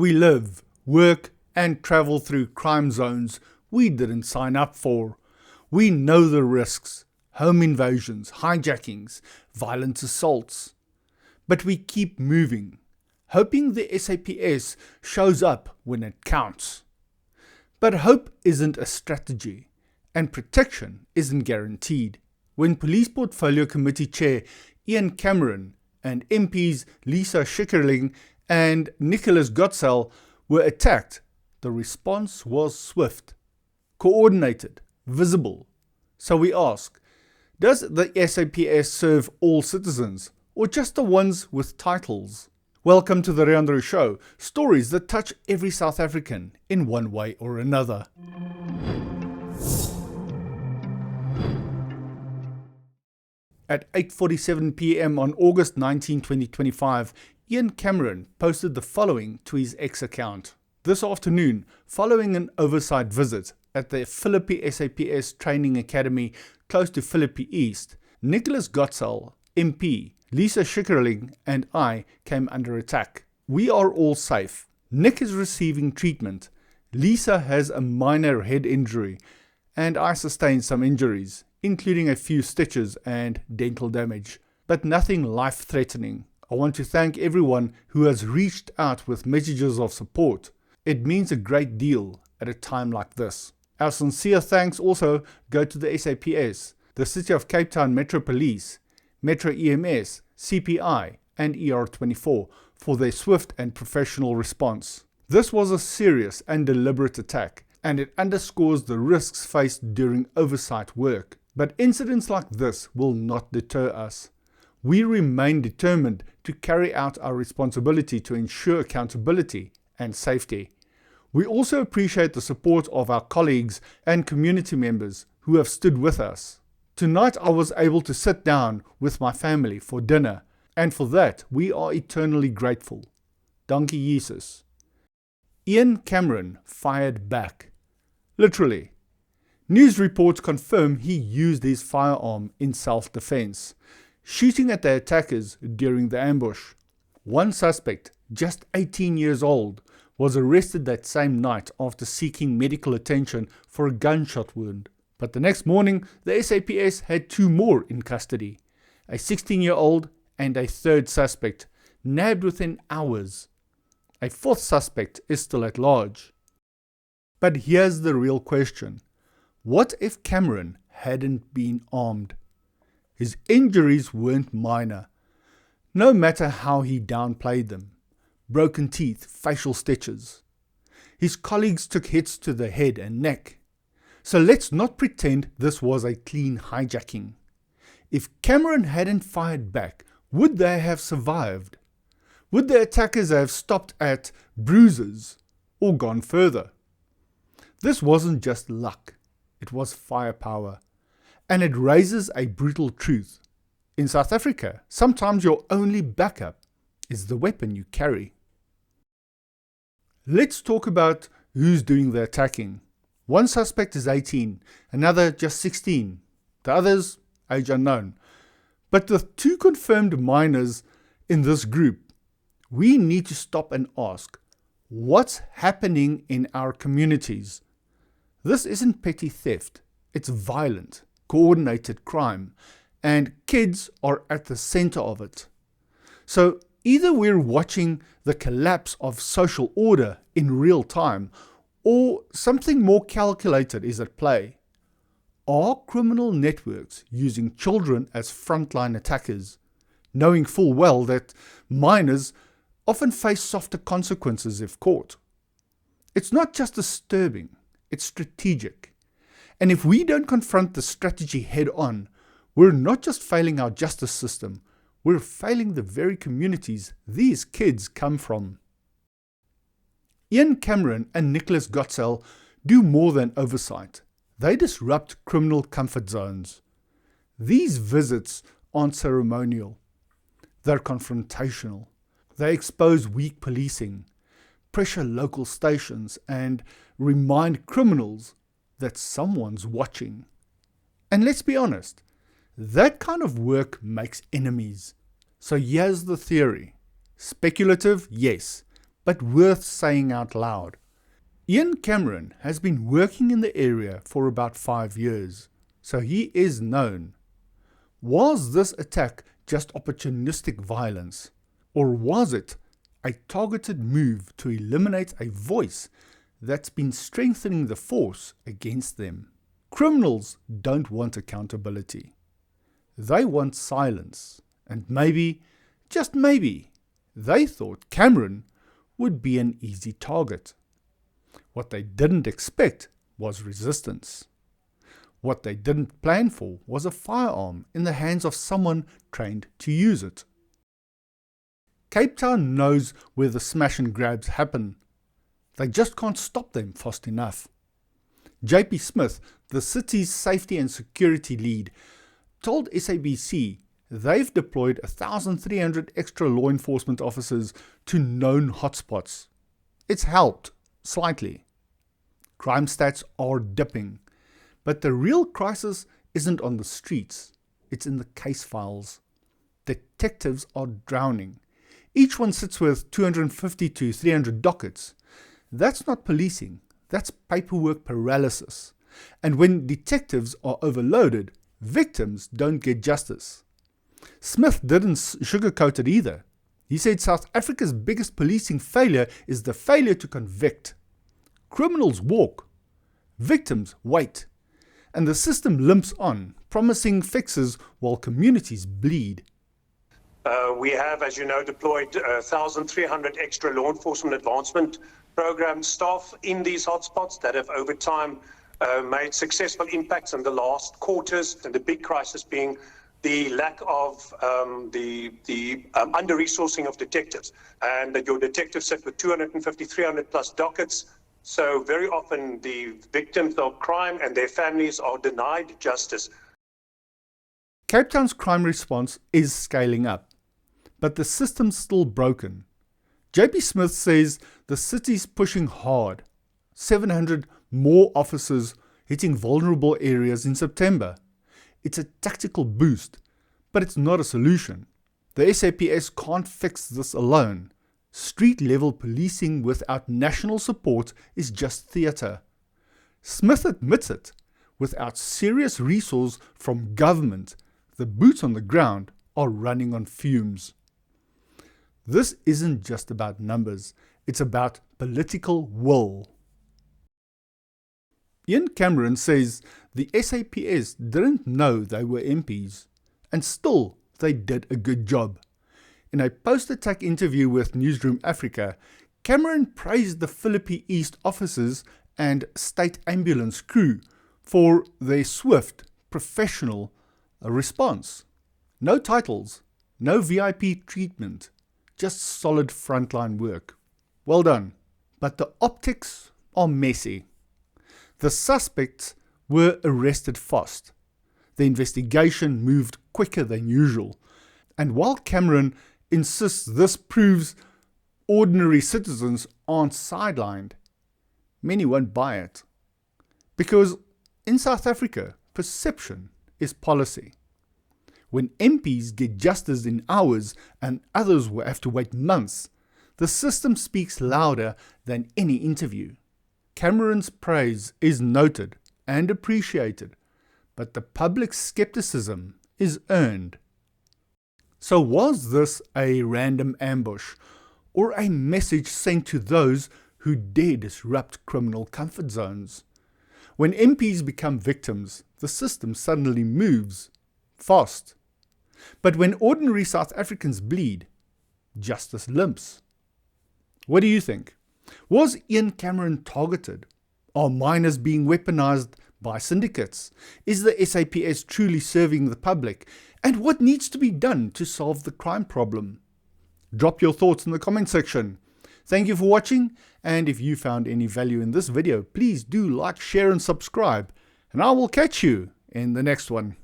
We live, work, and travel through crime zones we didn't sign up for. We know the risks: home invasions, hijackings, violent assaults. But we keep moving, hoping the SAPS shows up when it counts. But hope isn't a strategy, and protection isn't guaranteed. When Police Portfolio Committee Chair Ian Cameron and MPs Lisa Schikkerling and Nicholas Gottsel were attacked, the response was swift, coordinated, visible. So we ask, does the SAPS serve all citizens, or just the ones with titles? Welcome to the Leandro Show, stories that touch every South African in one way or another. At 8:47 p.m. on August 19, 2025, Ian Cameron posted the following to his X account. This afternoon, following an oversight visit at the Philippi SAPS Training Academy close to Philippi East, Nicholas Gottsel, MP, Lisa Schikkerling and I came under attack. We are all safe. Nick is receiving treatment. Lisa has a minor head injury and I sustained some injuries, including a few stitches and dental damage, but nothing life-threatening. I want to thank everyone who has reached out with messages of support. It means a great deal at a time like this. Our sincere thanks also go to the SAPS, the City of Cape Town Metro Police, Metro EMS, CPI and ER24 for their swift and professional response. This was a serious and deliberate attack, and it underscores the risks faced during oversight work. But incidents like this will not deter us. We remain determined to carry out our responsibility to ensure accountability and safety. We also appreciate the support of our colleagues and community members who have stood with us. Tonight I was able to sit down with my family for dinner, and for that we are eternally grateful. Dankie Jesus. Ian Cameron fired back. Literally. News reports confirm he used his firearm in self-defense, shooting at the attackers during the ambush. One suspect, just 18 years old, was arrested that same night after seeking medical attention for a gunshot wound. But the next morning, the SAPS had two more in custody, a 16-year-old and a third suspect, nabbed within hours. A fourth suspect is still at large. But here's the real question. What if Cameron hadn't been armed? His injuries weren't minor, no matter how he downplayed them. Broken teeth, facial stitches. His colleagues took hits to the head and neck. So let's not pretend this was a clean hijacking. If Cameron hadn't fired back, would they have survived? Would the attackers have stopped at bruises or gone further? This wasn't just luck. It was firepower. And it raises a brutal truth. In South Africa, sometimes your only backup is the weapon you carry. Let's talk about who's doing the attacking. One suspect is 18, another just 16. The others, age unknown. But the two confirmed minors in this group, we need to stop and ask, what's happening in our communities? This isn't petty theft, it's violent, coordinated crime, and kids are at the center of it. So either we're watching the collapse of social order in real time, or something more calculated is at play. Are criminal networks using children as frontline attackers, knowing full well that minors often face softer consequences if caught? It's not just disturbing. It's strategic. And if we don't confront the strategy head on, we're not just failing our justice system, we're failing the very communities these kids come from. Ian Cameron and Nicholas Gottsel do more than oversight. They disrupt criminal comfort zones. These visits aren't ceremonial. They're confrontational. They expose weak policing, pressure local stations, and remind criminals that someone's watching. And let's be honest, that kind of work makes enemies. So here's the theory. Speculative, yes, but worth saying out loud. Ian Cameron has been working in the area for about 5 years, so he is known. Was this attack just opportunistic violence, or was it a targeted move to eliminate a voice that's been strengthening the force against them? Criminals don't want accountability. They want silence, and maybe, just maybe, they thought Cameron would be an easy target. What they didn't expect was resistance. What they didn't plan for was a firearm in the hands of someone trained to use it. Cape Town knows where the smash and grabs happen. They just can't stop them fast enough. JP Smith, the city's safety and security lead, told SABC they've deployed 1,300 extra law enforcement officers to known hotspots. It's helped, slightly. Crime stats are dipping, but the real crisis isn't on the streets, it's in the case files. Detectives are drowning. Each one sits with 250 to 300 dockets. That's not policing, that's paperwork paralysis. And when detectives are overloaded, victims don't get justice. Smith didn't sugarcoat it either. He said South Africa's biggest policing failure is the failure to convict. Criminals walk, victims wait, and the system limps on, promising fixes while communities bleed. We have, as you know, deployed 1,300 extra law enforcement advancement program staff in these hotspots that have over time made successful impacts in the last quarters, and the big crisis being the lack of under-resourcing of detectives, and that your detectives sit with 250, 300 plus dockets. So very often the victims of crime and their families are denied justice. Cape Town's crime response is scaling up, but the system's still broken. JP Smith says the city's pushing hard. 700 more officers hitting vulnerable areas in September. It's a tactical boost, but it's not a solution. The SAPS can't fix this alone. Street-level policing without national support is just theatre. Smith admits it. Without serious resource from government, the boots on the ground are running on fumes. This isn't just about numbers, it's about political will. Ian Cameron says the SAPS didn't know they were MPs, and still they did a good job. In a post-attack interview with Newsroom Africa, Cameron praised the Philippi East officers and state ambulance crew for their swift, professional response. No titles, no VIP treatment, just solid frontline work. Well done. But the optics are messy. The suspects were arrested fast. The investigation moved quicker than usual. And while Cameron insists this proves ordinary citizens aren't sidelined, many won't buy it. Because in South Africa, perception is policy. When MPs get justice in hours and others will have to wait months, the system speaks louder than any interview. Cameron's praise is noted and appreciated, but the public's skepticism is earned. So was this a random ambush, or a message sent to those who dare disrupt criminal comfort zones? When MPs become victims, the system suddenly moves fast. But when ordinary South Africans bleed, justice limps. What do you think? Was Ian Cameron targeted? Are minors being weaponized by syndicates? Is the SAPS truly serving the public? And what needs to be done to solve the crime problem? Drop your thoughts in the comment section. Thank you for watching, and if you found any value in this video, please do like, share and subscribe, and I will catch you in the next one.